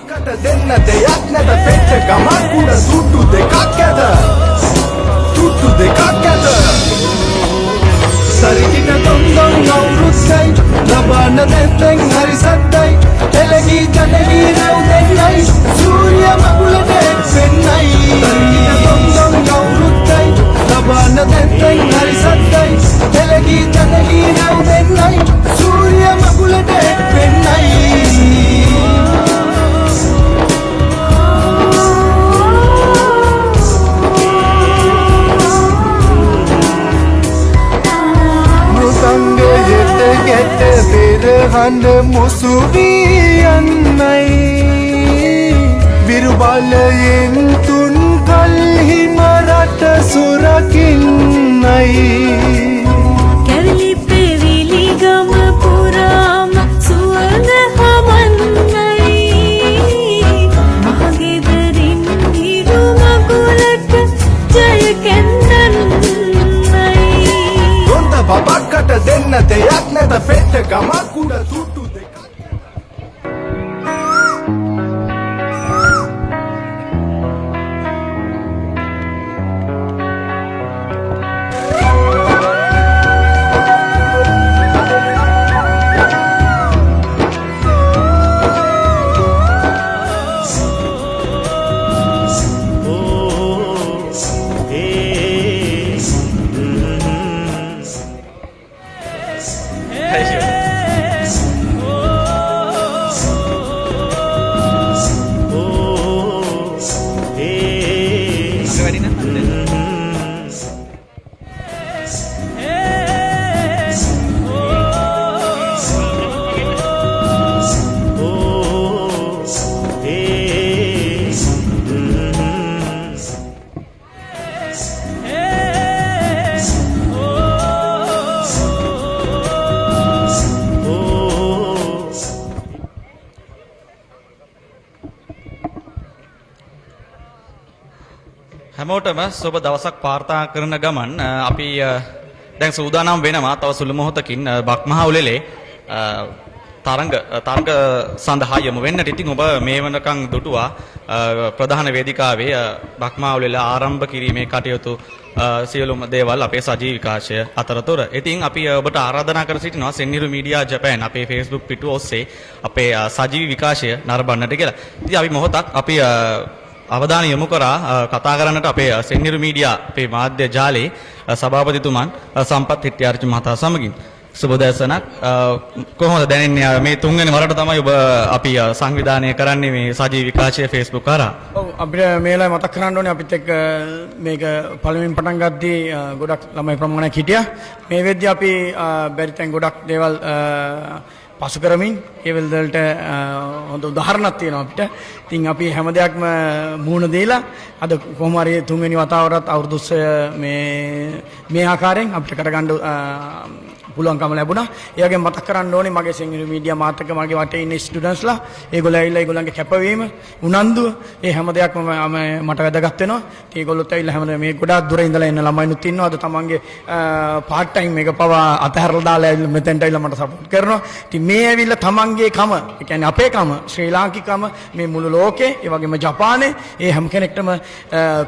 බබක්කට දෙන්න දෙයක් නැත පෙට්ට ගමක් උඩ සුට්ටු දෙකක් ඇත සුට්ටු දෙකක් ඇත සරිකිට තොන්දොන් අවුරුද්දයි ලබන්න දැත්තෙන් හරි සද්දයි එලගී ජනගී රැව් දෙන්නයි සූර්ය මගුලට එක්වෙන්නයි සරිකිට තොන්දොන් අවුරුද්දයි ලබන්න දැත්තෙන් හරි සද්දයි එලගී ජනගී රැව් දෙන්නයි සූර්ය මගුලට එක්වෙන්නයි get පෙරහඬ මුසුවියන්නයි විරුබලයෙන් තුන් කල්හිම රට සුරකින්නයි කැවිලි පෙවිලි ගම පුරාම සුවඳ හමන්නයි මහගෙදරින් හිරු මගුලට ජය කැන්නන්නයි හොඳ බබක්කට දෙන්න දෙයක් නැත පෙට්ට ගමක් උඩ සුට්ටු දෙකක් හැමෝටම සුබ දවසක් වාර්තා කරන ගමන් අපි දැන් සූදානම් වෙනවා තව සුළු මොහොතකින් බක්මහා උළෙලේ තරංග සඳහා යමු වෙන්නට. ඉතින් ඔබ මේ වනකන් දුටුවා ප්‍රධාන වේදිකාවේ බක්මහා උළෙල ආරම්භ කිරීමේ කටයුතු සියලුම දේවල් අපේ සජීවී විකාශය අතරතුර. ඉතින් අපි ඔබට ආරාධනා කර සිටිනවා සෙන්හිරු මීඩියා ජපාන් අපේ Facebook පිටුව ඔස්සේ අපේ සජීවී විකාශය නරඹන්නට කියලා. ඉතින් අපි මොහොතක් අපි අවධානය යොමු කරා කතා කරන්නට අපේ සෙන්හිරු මීඩියා අපේ මාධ්‍ය ජාලයේ සභාපතිතුමන් සම්පත් හිටියාර්චි මහතා සමගින්. සුබ දැසනක්. කොහොමද දැනෙන්නේ මේ තුන්වෙනි වරට තමයි ඔබ අපි සංවිධානය කරන්නේ මේ සජීවී විකාශය Facebook කරා? ඔව් අපිට මේලා මතක් කරන්න ඕනේ අපිත් එක්ක මේක පළමුවෙන් පටන් ගද්දී ගොඩක් ළමයි ප්‍රමාණයක් හිටියා. මේ වෙද්දී අපි බැරි තැන් ගොඩක් දේවල් පසු කරමින් ඒ වලට හොඳ උදාහරණයක් තියෙනවා අපිට. ඉතින් අපි හැම දෙයක්ම මූණ දීලා අද කොහොම හරි තුන්වෙනි වතාවටත් අවුරුදු මේ ආකාරයෙන් අපිට කරගන්න පුළුවන්කම ලැබුණා. ඒ වගේම මතක් කරන්න ඕනේ මගේ සෙන්හිරු මීඩියා මාත් එක්ක මගේ වටේ ඉන්න ස්ටුඩන්ට්ස්ලා ඒගොල්ලෝ ඇවිල්ලා ඒගොල්ලන්ගේ කැපවීම උනන්දුව ඒ හැම දෙයක්ම මට වැදගත් වෙනවා. ඒගොල්ලොත් ඇවිල්ලා හැම මේ ගොඩාක් දුර ඉඳලා එන්න ළමයිනුත් ඉන්නවා. අද තමන්ගේ පාර්ට් ටයිම් එක පවා අතහැරලා දාලා මෙතෙන්ට ඇවිල්ලා මට සපෝට් කරනවා. ඉතින් මේ ඇවිල්ලා තමන්ගේ කම, ඒ කියන්නේ අපේ කම, ශ්‍රී ලාංකිකම මේ මුළු ලෝකේ, ඒ වගේම ජපානයේ ඒ හැම කෙනෙක්ටම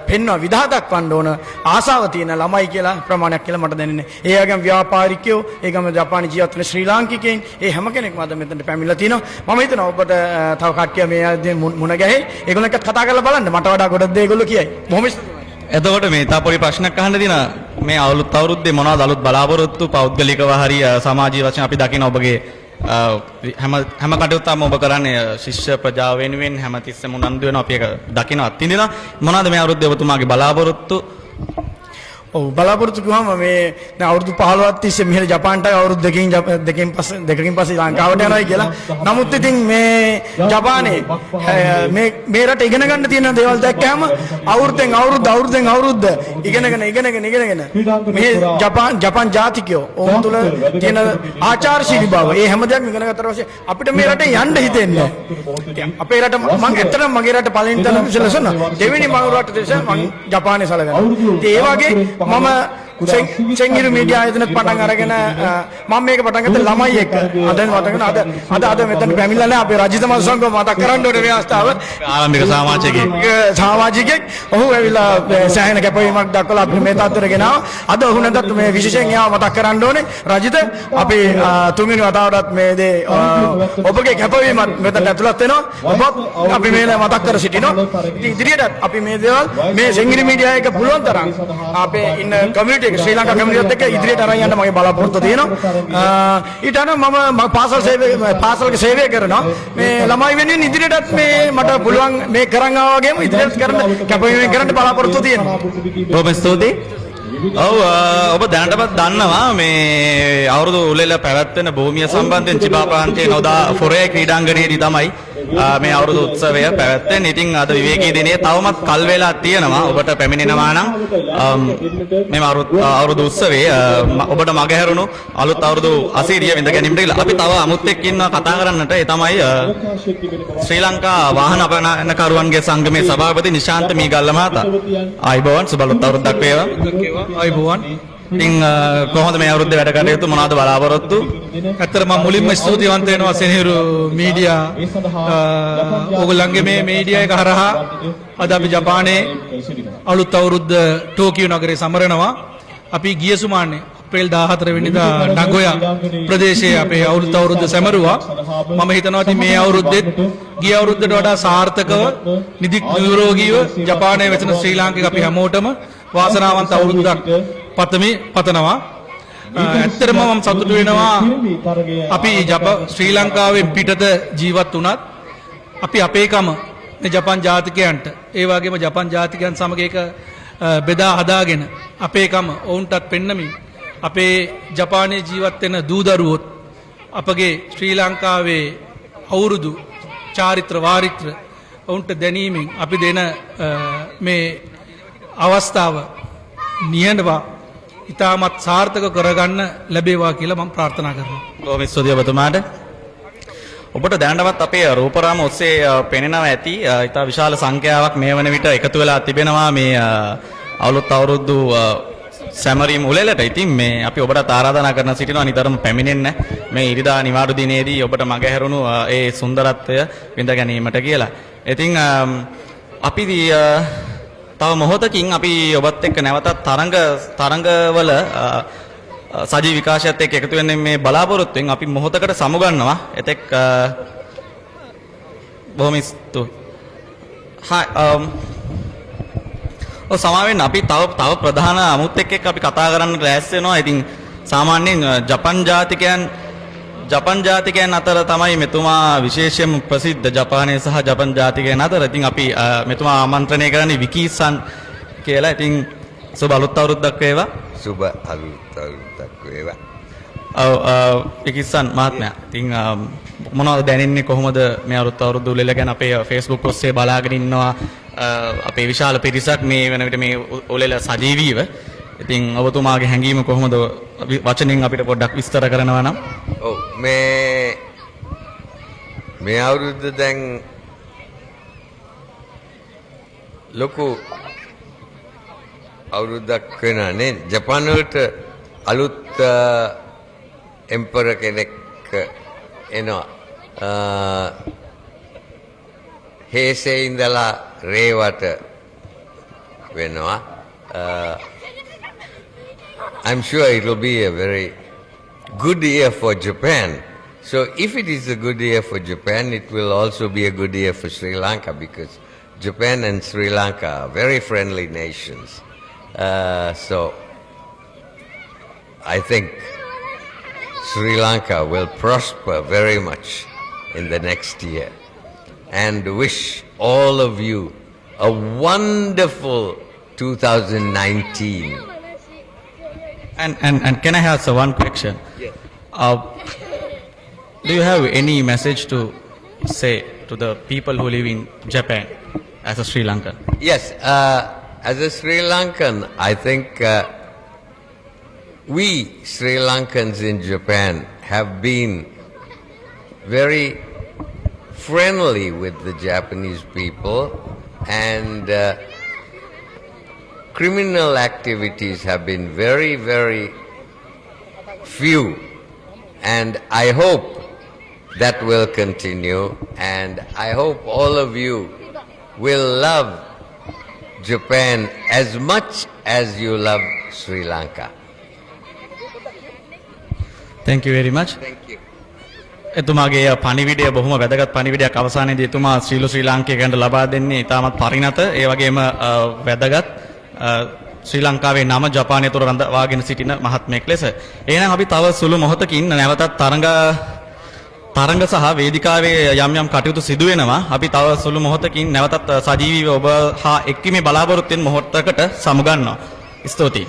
පෙන්වන විදහා දක්වන්න ඕන ආසාව තියෙන ළමයි කියලා ප්‍රමාණයක් කියලා මට දැනෙන්නේ. ඒ වගේම ව්‍යාපාරිකයෝ ඒකම ජපානයේ ජීවත් වෙන ශ්‍රී ලාංකිකයන් ඒ හැම කෙනෙක්ම අද මෙතනට පැමිණලා තිනවා. මම හිතනවා ඔබට තව කට්ටිය මේ ආදී මුණ ගැහේ. ඒගොල්ලෝ එක්කත් කතා කරලා බලන්න. මට වඩා ගොඩක් දේ ඒගොල්ලෝ කියයි. බොහොම එතකොට මේ තා පොඩි ප්‍රශ්නයක් අහන්න දිනා මේ අවුරුද්දේ මොනවද අලුත් බලාපොරොත්තු පෞද්ගලිකව හරි සමාජීය වශයෙන් අපි දකින ඔබගේ හැම කටයුත්තක්ම ඔබ කරන්නේ ශිෂ්‍ය ප්‍රජාව වෙනුවෙන් හැමතිස්සෙම උනන්දු වෙනවා අපි ඒක දකිනවා අත්විඳිනවා. මොනවද මේ අවුරුද්දේ ඔබතුමාගේ බලාපොරොත්තු? ඔව් බලාපොරොත්තු කිව්වම මේ දැන් අවුරුදු 15ක් තිස්සේ මෙහෙර ජපාන්ට අවුරුදු දෙකකින් පස්සේ ලංකාවට යනවා කියලා. නමුත් ඉතින් මේ ජපානයේ මේ රට ඉගෙන ගන්න තියෙන දේවල් දැක්කම අවුරුද්දෙන් අවුරුද්ද ඉගෙනගෙන මේ ජපාන් ජාතිකයෝ ඔවුන් තුල තියෙන ආචාරශීලී බව ඒ හැමදේම ඉගෙන ගත්තට පස්සේ අපිට මේ රටේ යන්න හිතෙන්නේ නැහැ. අපේ රට මම ඇත්තටම මගේ රට පළවෙනි තැන සැලසුණා. දෙවෙනි මගේ රට මම ජපානයේ සැලකනවා. ඒ වගේ මම සෙන්ගිරු මීඩියා ආයතනත් පටන් අරගෙන මම මේක පටන් ගත්තේ ළමයි එක්ක. අද මෙතන පැමිණලා නැහැ අපේ රජිත මල්සංගම මතක් කරන්න ඕනේ මේ අවස්ථාව. ආරම්භක සමාජිකයෙක් ඔහු ඇවිල්ලා සෑහෙන කැපවීමක් දක්වලා අපිට මේ තත්ත්වයට ගෙනාවා. අද ඔහු නැතත් මේ විශේෂයෙන් එයාව මතක් කරන්න ඕනේ. රජිත අපි තුන්වෙනි වතාවටත් මේ දේ ඔබගේ කැපවීමත් මෙතන ඇතුළත් වෙනවා. ඔබත් අපි මේ මතක් කර සිටිනවා. ඉතින් ඉදිරියටත් අපි මේ දේවල් මේ සෙන්ගිරි මීඩියා එක පුළුවන් තරම් අපේ ඉන්න කමියුනිටි එක ශ්‍රී ලංකා කමියුනිටිත් එක්ක ඉදිරියට අරන් යන්න මගේ බලාපොරොත්තුව තියෙනවා. ඊට අනුව මම පාසල්ක සේවය කරනවා. මේ ළමයි වෙනුවෙන් ඉදිරියටත් මේ මට පුළුවන් මේ කරන් ආවා වගේම ඉදිරියට කරන්න කැපවීම කරන්න බලාපොරොත්තුව තියෙනවා. බොහොම ස්තුතියි. ඔව් ඔබ දැනටමත් දන්නවා මේ අවුරුදු උළෙල පැවැත්වෙන භූමිය සම්බන්ධයෙන් චිබා ප්‍රාන්තයේ නොදා ෆොරේ ක්‍රීඩාංගණයේදී තමයි මේ අවුරුදු උත්සවය පැවැත්වෙන්නේ. ඉතින් අද විවේකී දිනේ තවමත් කල් වේලා තියෙනවා. ඔබට පැමිණෙනවා නම් මේ අවුරුදු උත්සවයේ ඔබට මගහැරුණු අලුත් අවුරුදු අසීරිය විඳ ගැනීමට කියලා අපි තව අමුත් එක්ක ඉන්නවා කතා කරන්නට. ඒ තමයි ශ්‍රී ලංකා වාහන අපනයනකරුවන්ගේ සංගමේ සභාපති නිශාන්ත මීගල්ල මහතා. ආයිබෝවන් සුබ අලුත් අවුරුද්දක් වේවා. අයිබෝවන්. ඉතින් කොහොමද මේ අවුරුද්දේ වැඩ කටයුතු මොනවද බලාපොරොත්තු? ඇත්තටම මම මුලින්ම ස්තුතිවන්ත වෙනවා සෙනෙහරු මීඩියා ඕගොල්ලන්ගේ මේ මීඩියා එක හරහා අද අපි ජපානයේ අලුත් අවුරුද්ද ටෝකියෝ නගරේ සමරනවා. අපි ගිය සුමානේ අප්‍රේල් 14 වෙනිදා නගොයා ප්‍රදේශයේ අපේ අලුත් අවුරුද්ද සැමරුවා. මම හිතනවා ඉතින් මේ අවුරුද්දෙත් ගිය අවුරුද්දට වඩා සාර්ථකව නිදික් නිරෝගීව ජපානයේ වෙසෙන ශ්‍රී ලාංකික අපි හැමෝටම වාසනාවන්ත අවුරුද්දක් පතනවා. ඇත්තටම මම සතුටු වෙනවා අපි ශ්‍රී ලංකාවෙන් පිටත ජීවත් වුණත් අපි අපේකම මේ ජපාන් ජාතිකයන්ට ඒ වගේම ජපාන් ජාතිකයන් සමග ඒක බෙදා හදාගෙන අපේකම ඔවුන්ටත් පෙන්නමින් අපේ ජපානයේ ජීවත් වෙන දූ දරුවොත් අපගේ ශ්‍රී ලංකාවේ අවුරුදු චාරිත්‍ර වාරිත්‍ර ඔවුන්ට දැනීමෙන් අපි දෙන මේ අවස්ථාව නියඬවා ඉතාමත් සාර්ථක කරගන්න ලැබේවා කියලා මම ප්‍රාර්ථනා කරනවා. බොහොම ස්තුතියි ඔබතුමාට. ඔබට දැනටමත් අපේ රූපරාම ඔස්සේ පෙනෙනවා ඇති ඉතා විශාල සංඛ්‍යාවක් මේ වන විට එකතු වෙලා තිබෙනවා මේ අලුත් අවුරුදු සැමරීම උළෙලට. ඉතින් මේ අපි ඔබට ආරාධනා කරන සිටිනවා නිතරම පැමිණෙන්න මේ ඉරිදා නිවාඩු දිනේදී ඔබට මගහැරුණු ඒ සුන්දරත්වය විඳ ගැනීමට කියලා. ඉතින් අපි තව මොහොතකින් අපි ඔබත් එක්ක නැවතත් තරංගවල සජීව විකාශයත් එක්ක එකතු වෙන්නේ මේ බලාපොරොත්තුෙන් අපි මොහොතකට සමුගන්නවා. එතෙක් බොහොම ස්තුතියි. සමාවෙන්න අපි තව ප්‍රධාන අමුත් එක්ක අපි කතා කරන්න ලෑස්ති වෙනවා. ඉතින් සාමාන්‍යයෙන් ජපන් ජාතිකයන් අතර තමයි මෙතුමා විශේෂයෙන් ප්‍රසිද්ධ ජපානයේ සහ ජපන් ජාතිකයන් අතර. ඉතින් අපි මෙතුමා ආමන්ත්‍රණය කරන්නේ විකීසන් කියලා. ඉතින් සුබ අලුත් අවුරුද්දක් වේවා. සුබ අලුත් අවුරුද්දක් වේවා. විකීසන් මහත්මයා. ඉතින් මොනවද දැනෙන්නේ කොහොමද මේ අලුත් අවුරුද්ද උළෙල ගැන? අපේ Facebook ඔස්සේ බලාගෙන ඉන්නවා අපේ විශාල පිරිසක් මේ වෙන විට මේ උළෙල සජීවීව. ඉතින් ඔබතුමාගේ හැඟීම කොහොමද වචනෙන් අපිට පොඩ්ඩක් විස්තර කරනවා නම්? ඔව් මේ අවුරුද්ද දැන් ලොකු අවුරුද්දක් වෙනවා නේ. ජපාන වලට අලුත් එම්පරර් කෙනෙක් එනවා. හේසේ ඉඳලා රේවට වෙනවා. I'm sure it will be a very good year for Japan. So if it is a good year for Japan, it will also be a good year for Sri Lanka, because Japan and Sri Lanka are very friendly nations. So I think Sri Lanka will prosper very much in the next year. And wish all of you a wonderful 2019. And can I ask one question? Yes. Do you have any message to say to the people who live in Japan as a Sri Lankan? Yes, as a Sri Lankan, I think we Sri Lankans in Japan have been very friendly with the Japanese people, and criminal activities have been very, very few, and I hope that will continue, and I hope all of you will love Japan as much as you love Sri Lanka. Thank you very much. Thank you. එතුමාගේ පණිවිඩය බොහොම වැදගත් පණිවිඩයක් අවසානයේදී එතුමා ශ්‍රී ලාංකිකයන්ට ලබා දෙන්නේ ඉතාමත් පරිණත ඒ වගේම වැදගත් ශ්‍රී ලංකාවේ නම ජපානය තුර රඳවාගෙන සිටින මහත්මයෙක් ලෙස. එහෙනම් අපි තව සුළු මොහොතකින් නැවතත් තරංග සහ වේදිකාවේ යම් යම් කටයුතු සිදු වෙනවා. අපි තව සුළු මොහොතකින් නැවතත් සජීවීව ඔබ හා එක්වීමේ බලාපොරොත්තු වෙන මොහොතකට සමුගන්නවා. ස්තුතියි.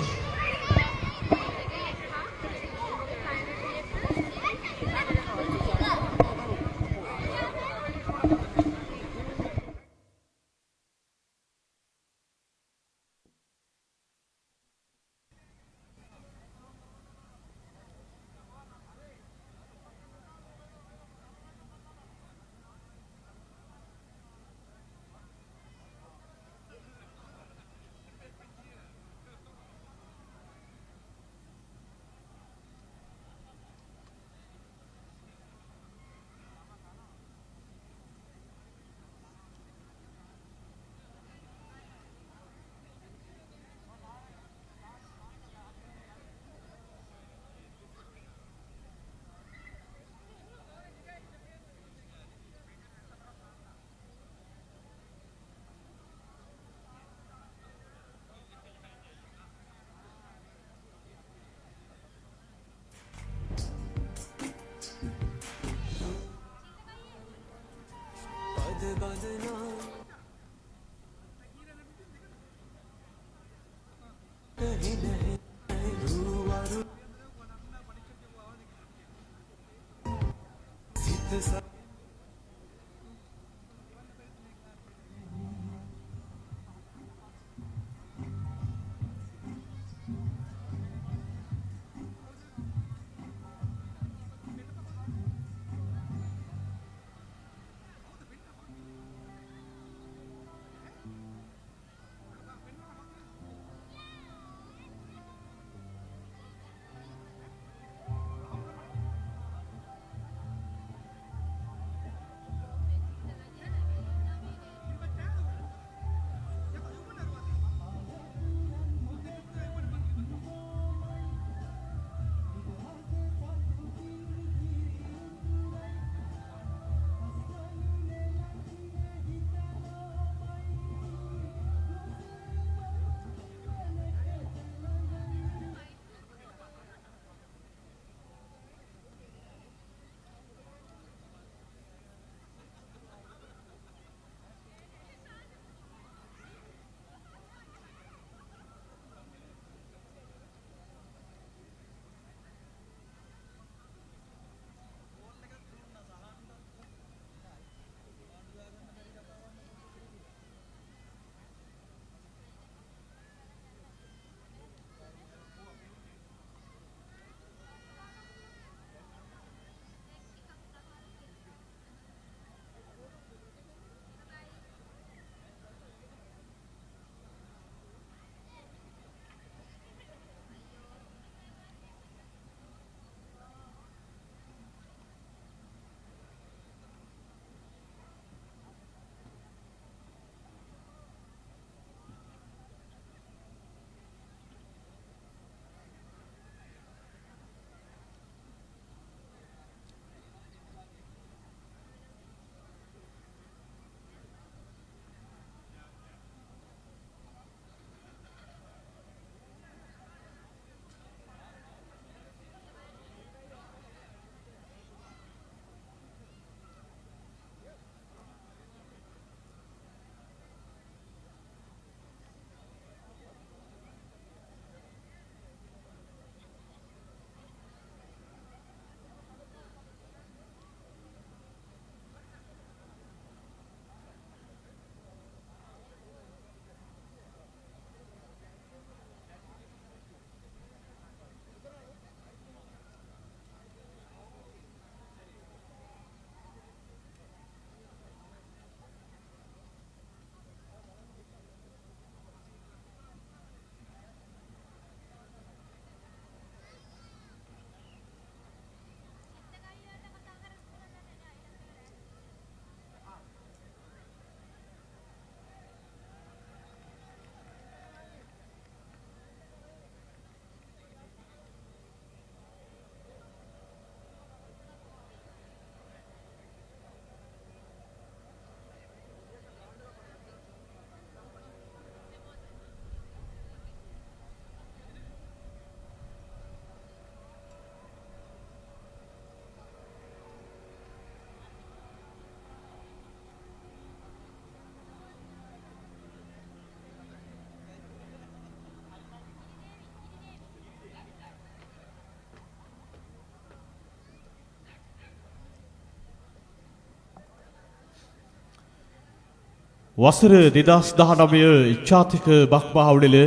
වසර 2019 ජාතික බක්මහවුලෙල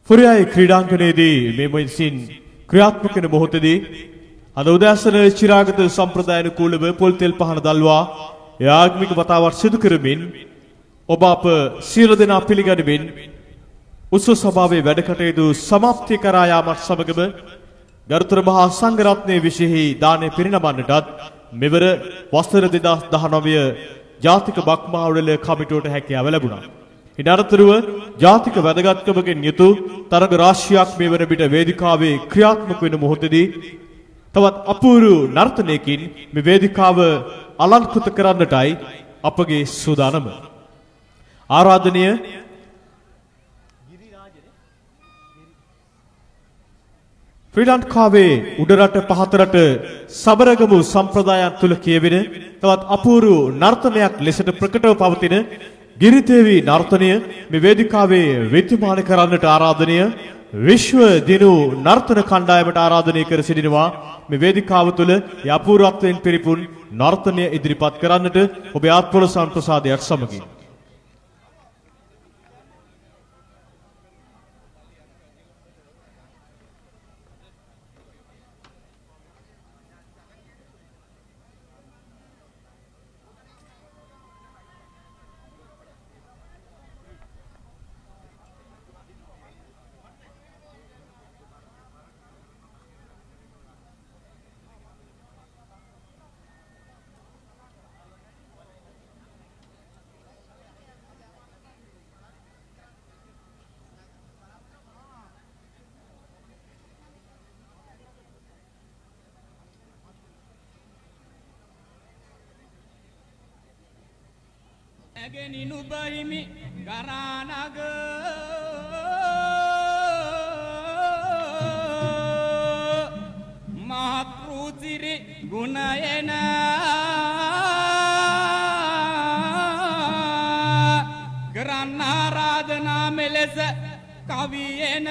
ෆුරියයි ක්‍රීඩාංගණයේදී මේ මොහොතින් ක්‍රියාත්මක වෙන මොහොතේදී අද උදෑසන චිරාගත සම්ප්‍රදායන කූලව පොල් තෙල් පහන දල්වා යාග්මික වතාවක් සිදු කරමින් ඔබ අප සියලු දෙනා පිළිගනිමින් උත්සව සභාවේ වැඩ කටයුතු සමාප්තිය කරා යාමත් සමගම ගරුතර මහා සංඝරත්නයේ විශේෂී දානය පිරිනමන්නටත් මෙවර වසර 2019 ජාතික බක්මහවුලෙල කමිටුවට හැකියාව ලැබුණා. ඉන් අනතුරුව ජාතික වැදගත්කමකින් යුතු තරඟ රාශියක් මේ වන විට වේදිකාවේ ක්‍රියාත්මක වෙන මොහොතේදී තවත් අපූර්ව නර්තනයකින් මේ වේදිකාව අලංකృత කරන්නටයි අපගේ සූදානම. ආරාධනීය ශ්‍රී ලංකාවේ උඩරට පහතරට සබරගමු සම්ප්‍රදායන් තුල කියවෙන තවත් අපූර්ව නර්තනයක් ලෙසට ප්‍රකටව පවතින ගිරිතේවි නර්තනය මේ වේදිකාවේ විද්‍යමාන කරන්නට ආරාධනීය විශ්ව දිනු නර්තන කණ්ඩායමට ආරාධනය කර සිටිනවා මේ වේදිකාව තුළ අපූර්වත්වයෙන් පිරිපුන් නර්තනය ඉදිරිපත් කරන්නට ඔබේ ආත්මවල සම්ප්‍රසාදයක් සමගින් ඇගෙනිනු බහිමි ගරානග මහත්රුසිරි ගුණයන කරන්න ආරාධනා මෙලෙස කවියන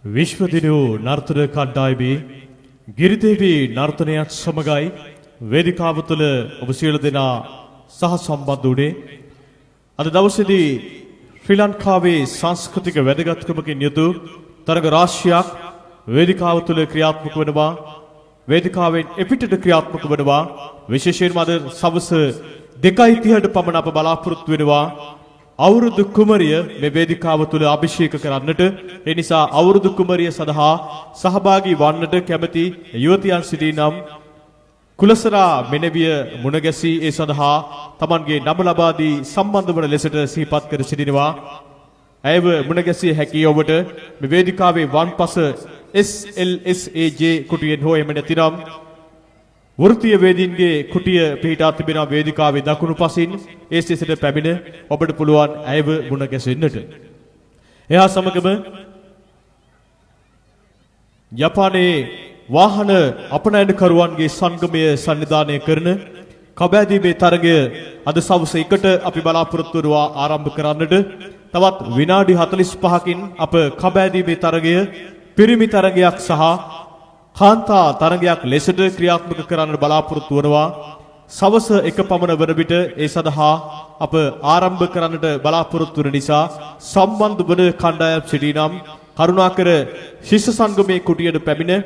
විශ්ව දිනු නර්තන කණ්ඩායමේ ගිරිදේවී නර්තනයත් සමගයි වේදිකාව තුළ ඔබ සියලු දෙනා සහ සම්බන්ධ වුණේ. අද දවසේදී ශ්‍රී ලංකාවේ සංස්කෘතික වැදගත්කමකින් යුතු තරග රාශියක් වේදිකාව තුළ ක්‍රියාත්මක වෙනවා. වේදිකාවෙන් එපිටට ක්‍රියාත්මක වෙනවා. විශේෂයෙන්ම අද සවස 2:30ට පමණ අප බලාපොරොත්තු වෙනවා අවුරුදු කුමරිය මේ වේදිකාව තුළ අභිෂේක කරන්නට. ඒ නිසා අවුරුදු කුමරිය සඳහා සහභාගී වන්නට කැමැති යුවතියන් සිටිනම් කුලසරා මෙනවිය මුණගැසී ඒ සඳහා Tamanගේ නම ලබා දී සම්බන්ධ වන ලෙසට සිහිපත් කර සිටිනවා. ඇයව මුණගැසිය හැකි ඔබට මේ වේදිකාවේ වන්පස SLSAJ කුටියෙන් හෝ එම නැතිනම් වෘත්තීය වේදීන්ගේ කුටිය පිහිටා තිබෙන වේදිකාවේ දකුණු පසින් ඒ සිසට පැමිණ ඔබට පුළුවන් ඇයව මුණ ගැසෙන්නට. එහා සමගම ජපානයේ වාහන අපනයනකරුවන්ගේ සංගමය සංවිධානය කරන කබෑදීමේ තරගය අද සවස 1ට අපි බලාපොරොත්තු වෙනවා ආරම්භ කරන්නට. තවත් විනාඩි 45කින් අප කබෑදීමේ තරගය පිරිමි තරගයක් සහ කාන්තා තරගයක් ලෙසට ක්‍රියාත්මක කරන්න බලාපොරොත්තු වෙනවා. සවස 1 පමණ වන විට ඒ සඳහා අප ආරම්භ කරන්නට බලාපොරොත්තු වෙන නිසා සම්බන්ධ වන කණ්ඩායම් සිටිනම් කරුණාකර ශිෂ්‍ය සංගමේ කුටියට පැමිණ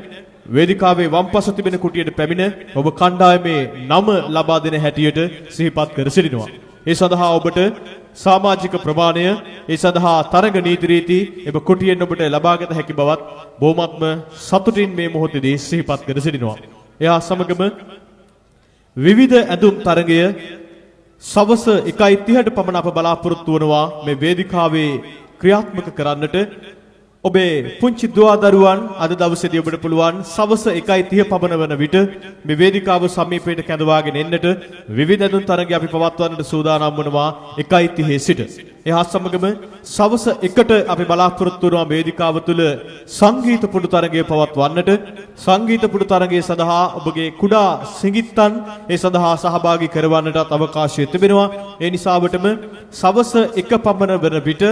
වේදිකාවේ වම්පස තිබෙන කුටියට පැමිණ ඔබ කණ්ඩායමේ නම ලබා දෙන හැටියට සිහිපත් කර සිටිනවා. ඒ සඳහා ඔබට සමාජික ප්‍රමාණය ඒ සඳහා තරග නීති රීති එම කුටියෙන් ඔබට ලබාගත හැකි බවත් බොහොමත්ම සතුටින් මේ මොහොතේදී සිහිපත් කර සිටිනවා. එහා සමගම විවිධ ඇඳුම් තරගය සවස 1:30ට පමණ අප බලාපොරොත්තු වෙනවා මේ වේදිකාවේ ක්‍රියාත්මක කරන්නට. ඔබේ පුංචි දුවදරුවන් අද දවසේදී ඔබට පුළුවන් සවස 1:30 පමණ වන විට මේ වේදිකාව සමීපයට කැඳවාගෙන එන්නට විවිධ ඇඳුම් තරගය අපි පවත්වන්නට සූදානම් වනවා 1:30 සිට. එහා සමගම සවස 1ට අපි බලාපොරොත්තු වෙනවා වේදිකාව තුළ සංගීත පුඩු තරගය පවත්වන්නට. සංගීත පුඩු තරගය සඳහා ඔබගේ කුඩා සිඟිත්තන් ඒ සඳහා සහභාගී කරවන්නටත් අවකාශය තිබෙනවා. ඒ නිසා ඔබටම සවස 1 පමණ වන විට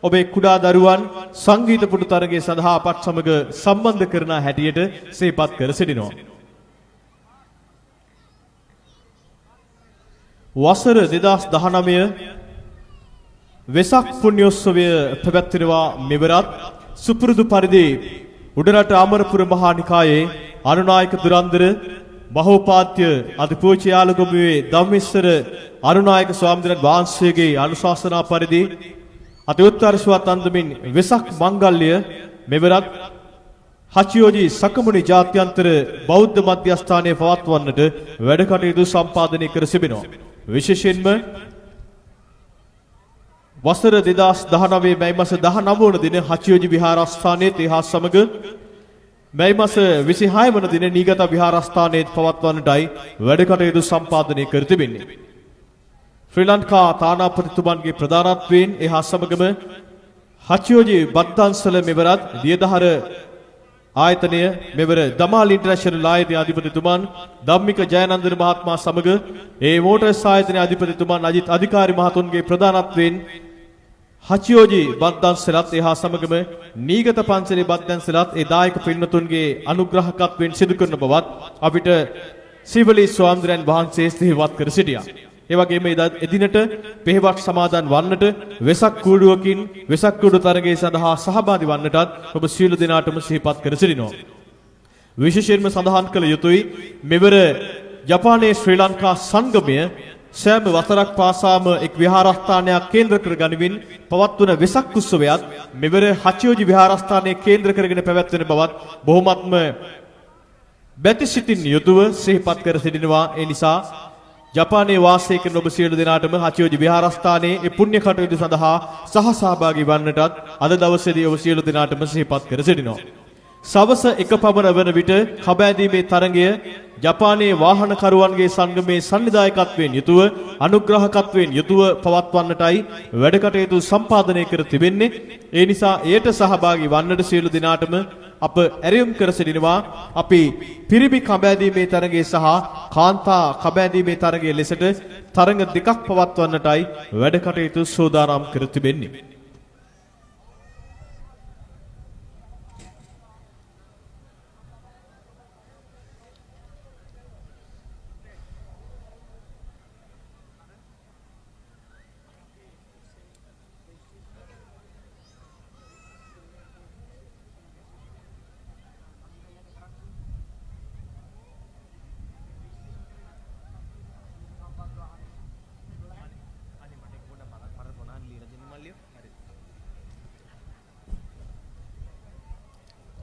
ඔබේ කුඩා දරුවන් සංගීත පුඩු තරගය සඳහා අපත් සමග සම්බන්ධ කරන හැටියට සිහිපත් කර සිටිනවා. වසර 2019 වෙසක් පුණ්‍යෝත්සවය පැවැත්වෙනවා මෙවරත් සුපුරුදු පරිදි උඩරට අමරපුර මහා නිකායේ අනුනායක දුරන්දර මහෝපාද්‍ය අධිපූජ්‍ය යාලගොමුවේ ධම්මේශ්වර අනුනායක ස්වාමීන් වහන්සේගේ අනුශාසනා පරිදි අතිඋත්තරශවත් අන්දමින් වෙසක් මංගල්‍ය මෙවරත් හචියෝජි සකමුනි ජාත්‍යන්තර බෞද්ධ මධ්‍යස්ථානයේ පවත්වන්නට වැඩ කටයුතු සම්පාදනය කර සිටිනවා. විශේෂයෙන්ම වසර 2019 මැයි මාස 19 වන දින හචියෝජි විහාරස්ථානයේ තේහා සමග මැයි මාස 26 වන දින නීගත විහාරස්ථානයේ පවත්වන්නටයි වැඩ කටයුතු සම්පාදනය කර තිබෙන්නේ. ශ්‍රී ලංකා තානාපතිතුමන්ගේ ප්‍රධානත්වයෙන් එහා සමගම හචියෝජි බද්දන්සල මෙවරත් දියදහර ආයතනය මෙවර දමාල් ඉන්ටර්නැෂනල් ආයතනයේ අධිපතිතුමන් ධම්මික ජයනන්දන මහත්මයා සමග ඒ මෝටර්ස් ආයතනයේ අධිපතිතුමන් අජිත් අධිකාරි මහතුන්ගේ ප්‍රධානත්වයෙන් හචියෝජි බද්දන්සලත් එහා සමගම නීගත පන්සලේ බද්දන්සලත් ඒ දායක පින්වතුන්ගේ අනුග්‍රහකත්වයෙන් සිදු කරන බවත් අපිට සිවලි ස්වාමීන් වහන්සේ සිහිපත් කර සිටියා. ඒ වගේම එදිනට පෙහෙවක් සමාදන් වන්නට වෙසක් කූඩුවකින් වෙසක් කූඩු තරගයේ සඳහා සහභාගී වන්නටත් ඔබ සියලු දෙනාටම සිහිපත් කර සිටිනවා. විශේෂයෙන්ම සඳහන් කළ යුතුයි මෙවර ජපානයේ ශ්‍රී ලංකා සංගමය සෑම වසරක් පාසාම එක් විහාරස්ථානයක් කේන්ද්‍ර කර ගනිමින් පවත්වන වෙසක් උත්සවයත් මෙවර හචියෝජි විහාරස්ථානයේ කේන්ද්‍ර කරගෙන පැවැත්වෙන බවත් බොහොමත්ම බැතිසිතින් යුතුව සිහිපත් කර සිටිනවා. ඒ නිසා ජපානයේ වාසය කරන ඔබ සියලු දෙනාටම හචියෝජි විහාරස්ථානයේ ඒ පුණ්‍ය කටයුතු සඳහා සහභාගී වන්නටත් අද දවසේදී ඔබ සියලු දෙනාටම සිහිපත් කර සිටිනවා. සවස 1 පමණ වන විට කබෑදීමේ තරගය ජපානයේ වාහනකරුවන්ගේ සංගමේ සංවිධායකත්වයෙන් යුතුව අනුග්‍රහකත්වයෙන් යුතුව පවත්වන්නටයි වැඩ කටයුතු සම්පාදනය කර තිබෙන්නේ. ඒ නිසා එයට සහභාගී වන්නට සියලු දෙනාටම අප ඇරයුම් කර සිටිනවා. අපි පිරිමි කබෑදීමේ තරගයේ සහ කාන්තා කබෑදීමේ තරගයේ ලෙසට තරඟ දෙකක් පවත්වන්නටයි වැඩ කටයුතු සූදානම් කර තිබෙන්නේ.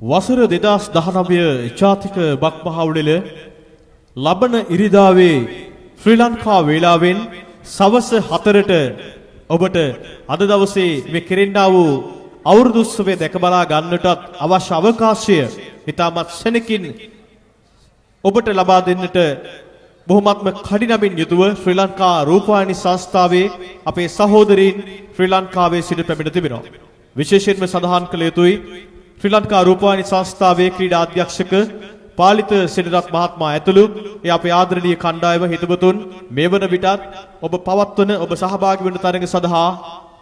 වසර 2019 ජාතික බක් මහවුලෙල ලබන ඉරිදාවේ ශ්‍රී ලංකා වේලාවෙන් සවස් 4ට ඔබට අද දවසේ මේ කෙරෙන්නා වූ අවුරුදු උත්සවය දැක බලා ගන්නටත් අවශ්‍ය අවකාශය ඉතාමත් සෙනකින් ඔබට ලබා දෙන්නට බොහොමත්ම කඩිනමින් යුතුව ශ්‍රී ලංකා රූපවාහිනී සංස්ථාවේ අපේ සහෝදරීන් ශ්‍රී ලංකාවේ සිට පැමිණ තිබෙනවා. විශේෂයෙන්ම සඳහන් කළ යුතුයි ශ්‍රී ලංකා රූපවාහිනී සංස්ථාවේ ක්‍රීඩා අධ්‍යක්ෂක පාලිත සෙනරත් මහත්මයා ඇතුළු ඒ අපේ ආදරණීය කණ්ඩායම හිතවතුන් මේ වන විටත් ඔබ පවත්වන ඔබ සහභාගී වන තරඟ සඳහා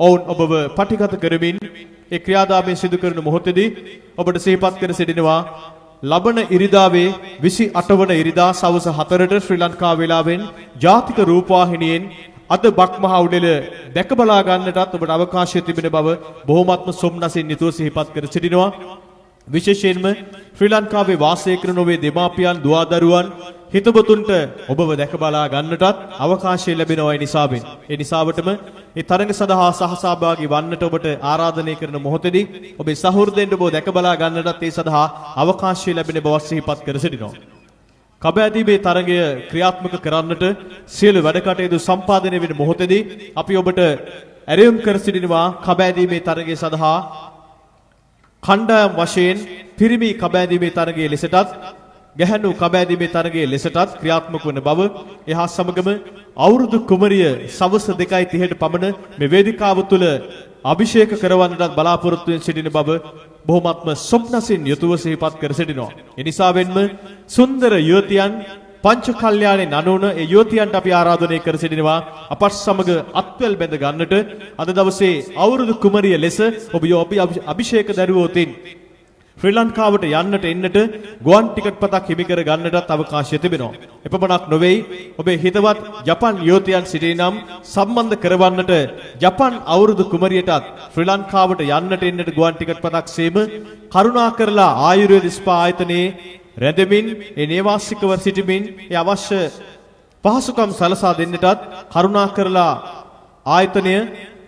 ඔවුන් ඔබව පටිගත කරමින් ඒ ක්‍රියාදාමයේ සිදු කරන මොහොතේදී ඔබට සිහිපත් කර සිටිනවා ලබන ඉරිදාවේ 28 වන ඉරිදා සවස් 4ට ශ්‍රී ලංකා වේලාවෙන් ජාතික රූපවාහිනියෙන් අද බක් මහා උඩෙල දැක බලා ගන්නටත් ඔබට අවකාශය තිබෙන බව බොහොමත්ම සොම්නසින් යුතුව සිහිපත් කර සිටිනවා. විශේෂයෙන්ම ශ්‍රී ලංකාවේ වාසය කරන ඔබේ දෙමාපියන් දුවදරුවන් හිතවතුන්ට ඔබව දැක බලා ගන්නටත් අවකාශය ලැබෙනවා ඒ නිසාවෙන්. ඒ නිසාවටම මේ තරඟ සඳහා සහසහභාගී වන්නට ඔබට ආරාධනය කරන මොහොතේදී ඔබේ සහෘදෙන්ට ඔබ දැක බලා ගන්නටත් ඒ සඳහා අවකාශය ලැබෙන බව සිහිපත් කර සිටිනවා. කබෑදීමේ තරඟය ක්‍රියාත්මක කරන්නට සියලු වැඩ කටයුතු සම්පාදනය වෙන මොහොතේදී අපි ඔබට ඇරයුම් කර සිටිනවා කබෑදීමේ තරඟය සඳහා කණ්ඩායම් වශයෙන් පිරිමි කබෑදීමේ තරගයේ ලෙසටත් ගැහැණු කබෑදීමේ තරගයේ ලෙසටත් ක්‍රියාත්මක වන බව එහා සමගම අවුරුදු කුමරිය සවස් 2:30ට පමණ මේ වේදිකාව තුළ අභිෂේක කරවන්නටත් බලාපොරොත්තු වෙන සිටින බව බොහොමත්ම සොම්නසින් යුතුව සිහිපත් කර සිටිනවා. ඒ නිසාවෙන්ම සුන්දර යුවතියන් පංච කල්යාණේ නනුන ඒ යුවතියන්ට අපි ආරාධනය කර සිටිනවා අපත් සමග අත්වැල් බැඳ ගන්නට අද දවසේ අවුරුදු කුමරිය ලෙස ඔබ අභිෂේක දරුවෝතින් ශ්‍රී ලංකාවට යන්නට එන්නට ගුවන් ටිකට් පතක් හිමි කර ගන්නටත් අවකාශය තිබෙනවා. එපමණක් නොවේ ඔබේ හිතවත් ජපන් යුවතියන් සිටිනම් සම්බන්ධ කරවන්නට ජපන් අවුරුදු කුමරියටත් ශ්‍රී ලංකාවට යන්නට එන්නට ගුවන් ටිකට් පතක් සේම කරුණාකරලා ආයුර්වේද ස්පා ආයතනයේ රැඳෙමින් ඒ නේවාසිකව සිටමින් ඒ අවශ්‍ය පහසුකම් සලසා දෙන්නටත් කරුණාකරලා ආයතනය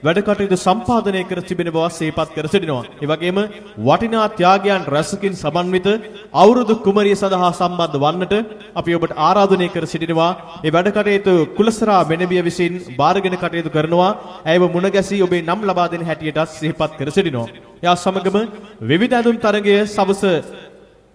වැඩ කටයුතු සම්පාදනය කර තිබෙන බව සිහිපත් කර සිටිනවා. ඒ වගේම වටිනා ත්‍යාගයන් රැසකින් සමන්විත අවුරුදු කුමරිය සඳහා සම්බන්ධ වන්නට අපි ඔබට ආරාධනය කර සිටිනවා. මේ වැඩ කටයුතු කුලසරා මෙනවිය විසින් බාරගෙන කටයුතු කරනවා. ඇයව මුණ ගැසී ඔබේ නම් ලබා දෙන හැටියටත් සිහිපත් කර සිටිනවා. එයා සමගම විවිධ ඇඳුම් තරගය සවස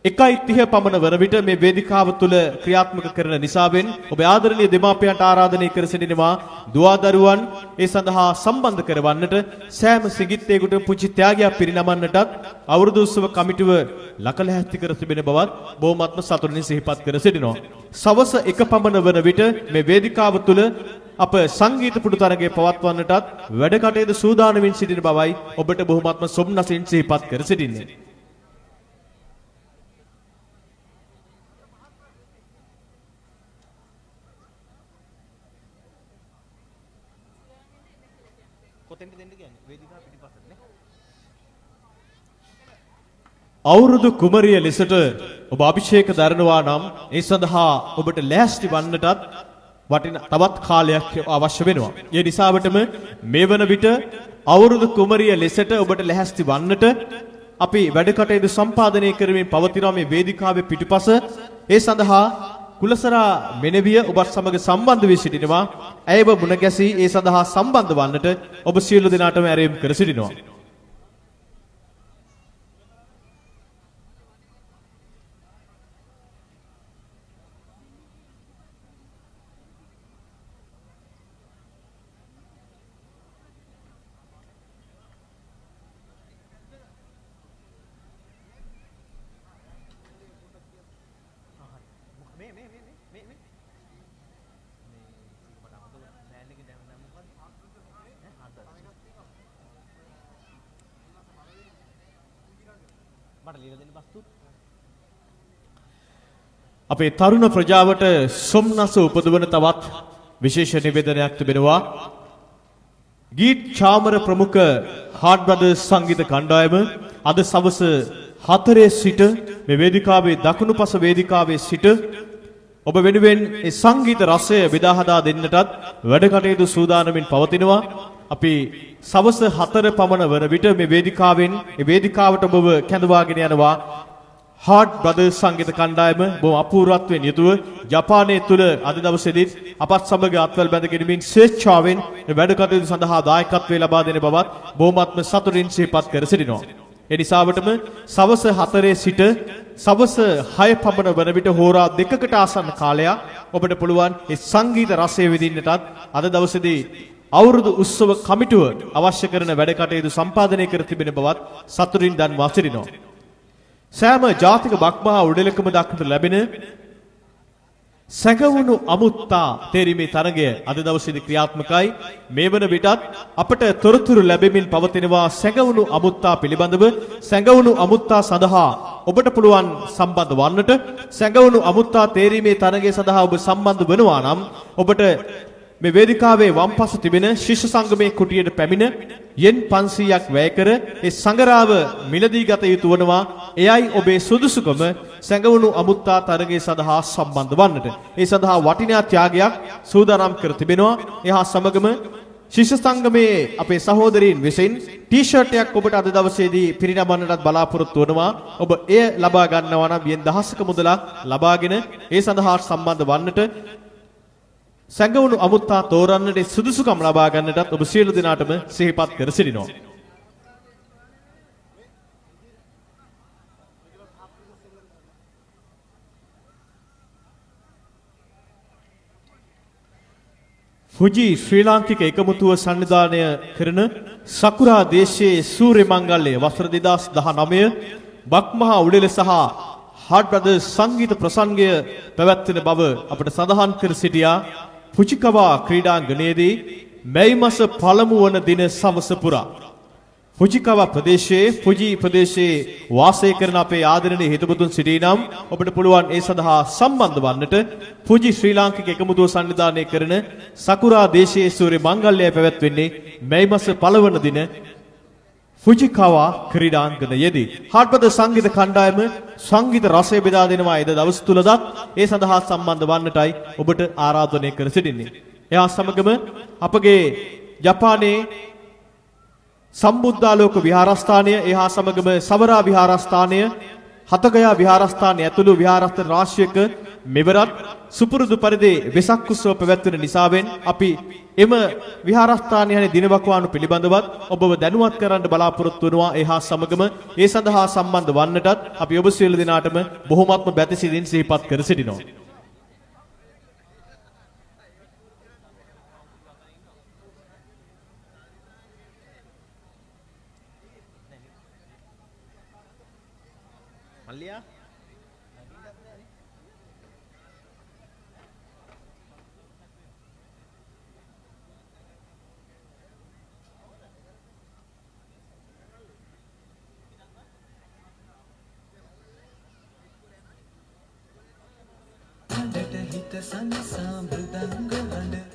1:30 පමණ වන විට මේ වේදිකාව තුළ ක්‍රියාත්මක කරන නිසාවෙන් ඔබ ආදරණීය දෙමාපියන්ට ආරාධනය කර සිටිනවා දුවදරුවන් ඒ සඳහා සම්බන්ධ කරවන්නට සෑම සිඟිත්තේකට පුංචි ත්‍යාගයක් පිරිනමන්නටත් අවුරුදු උත්සව කමිටුව ලකලැහැත්ති කර තිබෙන බවත් බොහොමත්ම සතුටින් සිහිපත් කර සිටිනවා. සවස 1 පමණ වන විට මේ වේදිකාව තුළ අප සංගීත පුඩු තරගය පවත්වන්නටත් වැඩ කටයුතු සූදානමින් සිටින බවයි ඔබට බොහොමත්ම සොම්නසින් සිහිපත් කර සිටින්නේ. අවුරුදු කුමරිය ලෙසට ඔබ අභිෂේක දරනවා නම් ඒ සඳහා ඔබට ලෑස්ති වන්නටත් තවත් කාලයක් අවශ්‍ය වෙනවා. ඒ නිසාවටම මේ වන විට අවුරුදු කුමරිය ලෙසට ඔබට ලැහැස්ති වන්නට අපි වැඩ කටයුතු සම්පාදනය කරමින් පවතිනවා මේ වේදිකාවේ පිටුපස. ඒ සඳහා කුලසරා මෙනවිය ඔබත් සමග සම්බන්ධ වී සිටිනවා. ඇයව මුණ ගැසී ඒ සඳහා සම්බන්ධ වන්නට ඔබ සියලු දෙනාටම ඇරයුම් කර සිටිනවා. අපේ තරුණ ප්‍රජාවට සොම්නස උපදවන තවත් විශේෂ නිවේදනයක් තිබෙනවා. ගීත් චාමර ප්‍රමුඛ හාඩ් බ්‍රදර්ස් සංගීත කණ්ඩායම අද සවස 4 සිට මේ වේදිකාවේ දකුණුපස වේදිකාවේ සිට ඔබ වෙනුවෙන් ඒ සංගීත රසය බෙදා හදා දෙන්නටත් වැඩ කටයුතු සූදානමින් පවතිනවා. අපි සවස් 4 පමණ වන විට මේ වේදිකාවෙන් මේ වේදිකාවට ඔබව කැඳවාගෙන යනවා හાર્ට් බ්‍රදර්ස් සංගීත කණ්ඩායම බොහොම අපූර්වත්වයෙන් යුතුව ජපානයේ තුල අද දවසේදී අපත් සමග අත්වැල් බැඳ ගැනීමෙන් ස්වේච්ඡාවෙන් මේ වැඩ කටයුතු සඳහා දායකත්වයේ ලබා දෙන බවත් බොහොමත්ම සතුටින් සිහිපත් කර සිටිනවා. ඒ නිසාවටම සවස් 4 සිට සවස් 6 පමණ වන විට හෝරා 2කට ආසන්න කාලයක් ඔබට පුළුවන් මේ සංගීත රසය විඳින්නටත් අද දවසේදී අවුරුදු උත්සව කමිටුව අවශ්‍ය කරන වැඩ කටයුතු සම්පාදනය කර තිබෙන බවත් සතුටින් දන්වා සිටිනවා. සෑම ජාතික බක්මහා උඩලකම දක්නට ලැබෙන සැඟවුණු අමුත්තා තේරීමේ තරගය අද දවසේදී ක්‍රියාත්මකයි. මේ වන විටත් අපට තොරතුරු ලැබෙමින් පවතිනවා සැඟවුණු අමුත්තා පිළිබඳව. සැඟවුණු අමුත්තා සඳහා ඔබට පුළුවන් සම්බන්ධ වන්නට. සැඟවුණු අමුත්තා තේරීමේ තරගය සඳහා ඔබ සම්බන්ධ වෙනවා නම් ඔබට මේ වේදිකාවේ වම්පස තිබෙන ශිෂ්‍ය සංගමේ කුටියට පැමිණ යෙන් 500ක් වැය කර ඒ සංගරාව මිලදී ගත යුතු වනවා. එයයි ඔබේ සුදුසුකම සැඟවුණු අමුත්තා තරගය සඳහා සම්බන්ධ වන්නට. ඒ සඳහා වටිනා ත්‍යාගයක් සූදානම් කර තිබෙනවා. එහා සමගම ශිෂ්‍ය සංගමේ අපේ සහෝදරීන් විසින් ටී-ෂර්ට් එකක් ඔබට අද දවසේදී පිරිනමන්නටත් බලාපොරොත්තු වෙනවා. ඔබ එය ලබා ගන්නවා නම් යෙන් 10ක මුදලක් ලබාගෙන ඒ සඳහා සම්බන්ධ වන්නට සැඟවුණු අමුත්තා තෝරන්නට සුදුසුකම් ලබා ගන්නටත් ඔබ සියලු දෙනාටම සිහිපත් කර සිටිනවා. ෆුජි ශ්‍රී ලාංකික එකමුතුව සංවිධානය කරන සකුරා දේශයේ සූර්ය මංගල්‍ය වසර 2019 බක්මහා උඩෙල සහ හાર્ට් බ්‍රදර්ස් සංගීත ප්‍රසංගය පැවැත්වෙන බව අපට සඳහන් කර සිටියා. ෆුජිකවා ක්‍රීඩාංගණයේදී මැයි මාස පළමු වන දින සවස පුරා ෆුජිකවා ප්‍රදේශයේ ෆුජි ප්‍රදේශයේ වාසය කරන අපේ ආදරණීය හිතවතුන් සිටිනම් ඔබට පුළුවන් ඒ සඳහා සම්බන්ධ වන්නට. ෆුජි ශ්‍රී ලාංකික එකමුතුව සංවිධානය කරන සකුරා දේශයේ සූර්ය මංගල්‍යය පැවැත්වෙන්නේ මැයි මාස පළවන දින ෆුජිකවා ක්‍රීඩාංගණයේදී. හાર્ට් බ්‍රදර්ස් සංගීත කණ්ඩායම සංගීත රසය බෙදා දෙනවා එද දවස් තුලදත් ඒ සඳහා සම්බන්ධ වන්නටයි ඔබට ආරාධනය කර සිටින්නේ. එහා සමගම අපගේ ජපානයේ සම්බුද්ධාලෝක විහාරස්ථානය එහා සමගම සවරා විහාරස්ථානය හතගයා විහාරස්ථානය ඇතුළු විහාරස්ථාන රාශියක මෙවරත් සුපුරුදු පරිදි වෙසක් උත්සව පැවැත්වෙන නිසාවෙන් අපි එම විහාරස්ථානයේ දිනවකවානු පිළිබඳවත් ඔබව දැනුවත් කරන්න බලාපොරොත්තු වෙනවා. එහා සමගම ඒ සඳහා සම්බන්ධ වන්නටත් අපි ඔබ සියලු දෙනාටම බොහොමත්ම බැතිසිතින් සිහිපත් කර සිටිනවා. මල්ලියා හිත සංසා මෘදංග වඩ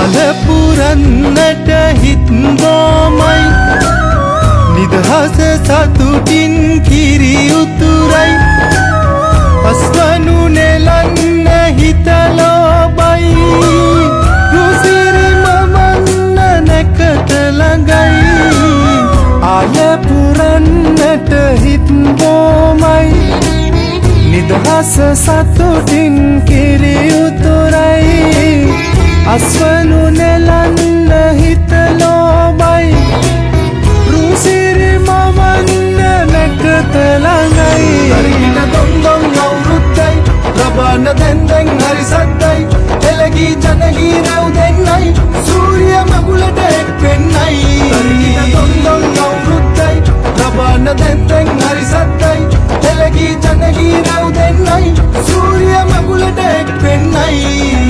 ආල පුරන්නට හිත්බෝමයි නිදහස සතුටින් කිරි උතුරයි අස්වනු නෙලන්න හිතලෝබයි රුසිරි මමන්න නැකට ළඟයි ආල පුරන්නට හිත්බෝමයි නිදහස සතුටින් කිරි උතුරයි අස්වනු නෙලන්න හිතලෝබයි රුසිරි මමන්න නැකට ළඟයි තරිකින දොන්දොන් අවුරුද්දයි ලබන දැන්දැන් හරි සද්දයි එළගී ජනගී රැව් දෙන්නයි සූරිය මගුලට එක් වෙන්නයි තරිකින දොන්දොන් අවුරුද්දයි ලබන දැන්දැන් හරි සද්දයි එළගී ජනගී රැව් දෙන්නයි සූරිය මගුලට එක් වෙන්නයි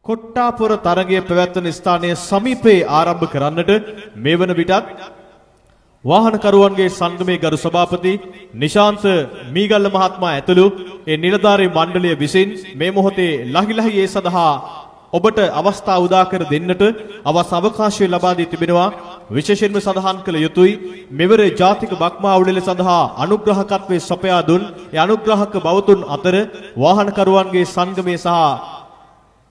කොට්ටාපොර තරගය පැවැත්වෙන ස්ථානයේ සමීපයේ ආරම්භ කරන්නට මේ වන විටත් වාහනකරුවන්ගේ සංගමේ ගරු සභාපති නිශාන්ත මීගල්ල මහත්මයා ඇතුළු ඒ නිලධාරී මණ්ඩලය විසින් මේ මොහොතේ ලහිලහි ඒ සඳහා ඔබට අවස්ථාව උදා කර දෙන්නට අවශ්‍ය අවකාශය ලබා දී තිබෙනවා. විශේෂයෙන්ම සඳහන් කළ යුතුයි මෙවර ජාතික බක්මා උළෙල සඳහා අනුග්‍රහකත්වයේ සපයා දුන් ඒ අනුග්‍රහක බවතුන් අතර වාහනකරුවන්ගේ සංගමේ සහ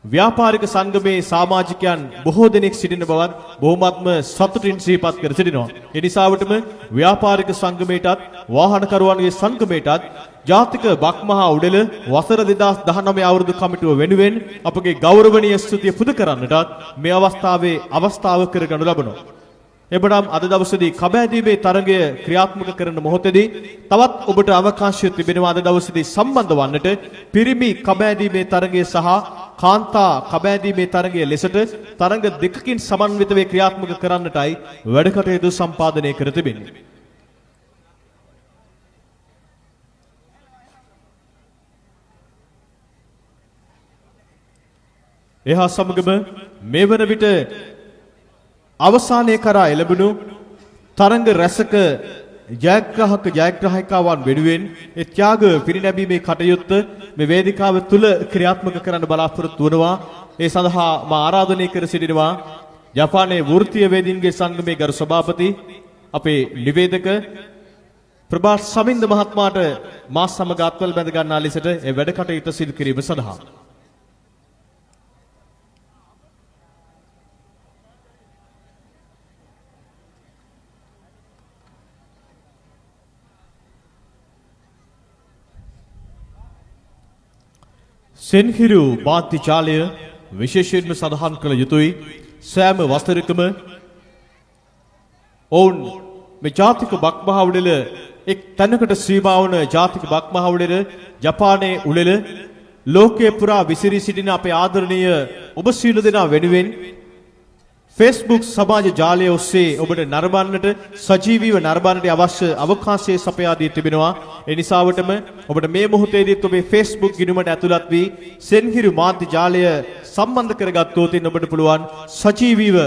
ව්‍යාපාරික සංගමේ සමාජිකයන් බොහෝ දෙනෙක් සිටින බවත් බොහොමත්ම සතුටින් සිහිපත් කර සිටිනවා. ඒ නිසාවටම ව්‍යාපාරික සංගමයටත් වාහනකරුවන්ගේ සංගමයටත් ජාතික බක්මහා උඩල වසර 2019 අවුරුදු කමිටුව වෙනුවෙන් අපගේ ගෞරවනීය ස්තුතිය පුද කරන්නටත් මේ අවස්ථාවේ අවස්ථාව කරගනු ලබනවා. එබනම් අද දවසේදී කබෑදීමේ තරගය ක්‍රියාත්මක කරන මොහොතේදී තවත් ඔබට අවකාශය තිබෙනවා අද දවසේදී සම්බන්ධ වන්නට පිරිමි කබෑදීමේ තරගය සහ කාන්තා කබෑදීමේ තරගය ලෙසට තරග දෙකකින් සමන්විත වේ ක්‍රියාත්මක කරන්නටයි වැඩ කටයුතු සම්පාදනය කර තිබෙන්නේ. එහා සමගම මේ වන විට අවසානයේ කරා එළඹුණු තරංග රැසක ජයග්‍රාහක ජයග්‍රාහිකාවන් වෙනුවෙන් ඒ ත්‍යාග පිරිනැමීමේ කටයුත්ත මේ වේදිකාව තුල ක්‍රියාත්මක කරන්න බලාපොරොත්තු වෙනවා. ඒ සඳහා මා ආරාධනය කර සිටිනවා ජපානයේ වෘත්තීය වේදින්ගේ සංගමේ ගරු සභාපති අපේ නිවේදක ප්‍රභාස් සමින්ද මහත්මයාට මා සමග අත්වල බැඳ ගන්නා ලෙසට ඒ වැඩ කටයුතු සිදු කිරීම සඳහා සෙන්හිරු මාධ්‍ය ජාලය විශේෂයෙන්ම සඳහන් කළ යුතුයි. සෑම වසරකම ඔවුන් මේ ජාතික බක්මහා උළෙල එක් තැනකට සීමා වන ජාතික බක්මහා උළෙල ජපානයේ උළෙල ලෝකයේ පුරා විසිරී සිටින අපේ ආදරණීය ඔබ සියලු දෙනා වෙනුවෙන් Facebook සමාජ ජාලය ඔස්සේ ඔබට නරඹන්නට සජීවීව නරඹන්නට අවශ්‍ය අවකාශය සපයා දී තිබෙනවා. ඒ නිසාවටම ඔබට මේ මොහොතේදීත් ඔබේ Facebook ගිණුමට ඇතුළත් වී සෙන්හිරු මාධ්‍ය ජාලය සම්බන්ධ කරගත්තොත් ඔබට පුළුවන් සජීවීව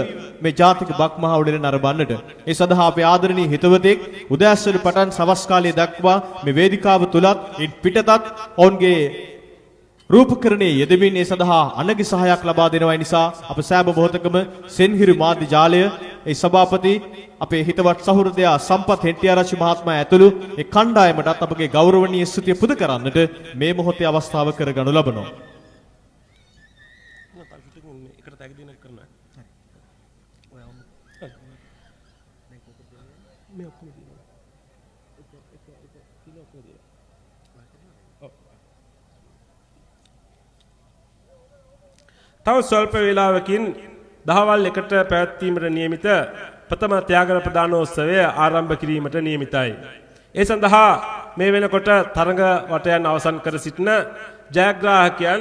මේ ජාතික බක්මහා උළෙල නරඹන්නට. ඒ සඳහා අපේ ආදරණීය හිතවතෙක් උදෑසන පටන් සවස් කාලයේ දක්වා මේ වේදිකාව තුලත් ඉන් පිටතත් ඔවුන්ගේ රූපකරණයේ යෙදමින් ඒ සඳහා අනගි සහායක් ලබා දෙනවා. නිසා අප සෑම මොහොතකම සෙන්හිරු මාධ්‍ය ජාලය ඒ සභාපති අපේ හිතවත් සහෘදයා සම්පත් හෙට්ටිආරච්චි මහත්මයා ඇතුළු ඒ කණ්ඩායමටත් අපගේ ගෞරවනීය ස්තුතිය පුද කරන්නට මේ මොහොතේ අවස්ථාව කරගනු ලබනවා. තව ස්වල්ප වේලාවකින් දහවල් 1ට පැවැත්වීමට නියමිත ප්‍රථම ත්‍යාගන ප්‍රදානෝත්සවය ආරම්භ කිරීමට නියමිතයි. ඒ සඳහා මේ වෙනකොට තරඟ වටයන් අවසන් කර සිටින ජයග්‍රාහකයන්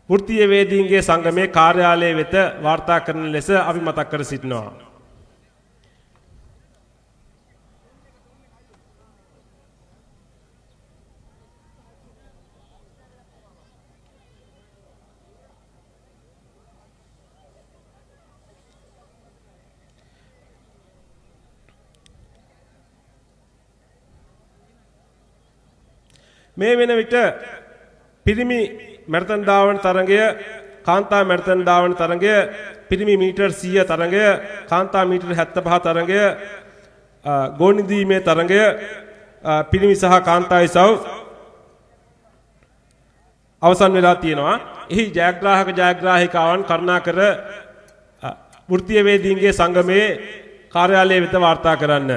වෘත්තීය වේදීන්ගේ සංගමේ කාර්යාලය වෙත වාර්තා කරන ලෙස අපි මතක් කර සිටිනවා. මේ වෙන විට පිරිමි මැරතන් ධාවන තරඟය, කාන්තා මැරතන් ධාවන තරඟය, පිරිමි මීටර් 100 තරඟය, කාන්තා මීටර් 75 තරඟය, ගෝනි දීමේ තරඟය, පිරිමි සහ කාන්තා ඉසව් අවසන් වෙලා තියෙනවා. එහි ජයග්‍රාහක ජයග්‍රාහිකාවන් කරුණාකර වෘත්තීය වේදීන්ගේ සංගමයේ කාර්යාලය වෙත වාර්තා කරන්න.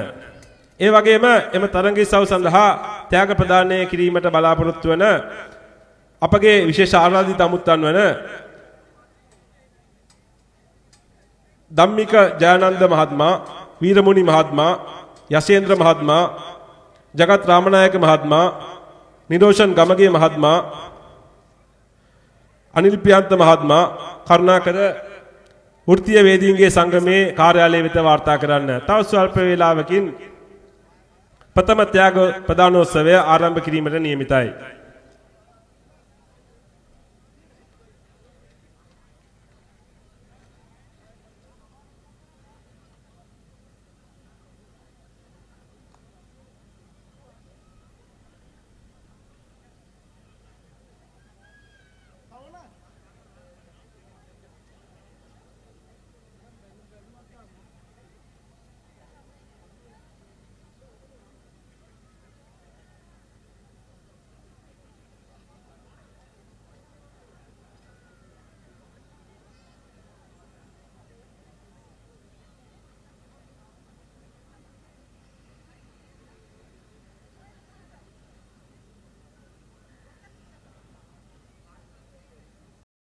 ඒ වගේම එම තරඟ ඉසව් සඳහා ත්‍යාග ප්‍රදානය කිරීමට බලාපොරොත්තු වන අපගේ විශේෂ ආරාධිත අමුත්තන් වන ධම්මික ජයනන්ද මහත්මයා, වීරමුනි මහත්මයා, යසේන්ද්‍ර මහත්මයා, ජගත් රාමනායක මහත්මයා, නිරෝෂන් ගමගේ මහත්මයා, අනිල් ප්‍රියන්ත මහත්මයා කරුණාකර වෘත්තීය වේදීන්ගේ සංගමේ කාර්යාලය වෙත වාර්තා කරන්න. තව ස්වල්ප වේලාවකින් ප්‍රථම ත්‍යාග ප්‍රදානෝත්සවය ආරම්භ කිරීමට නියමිතයි.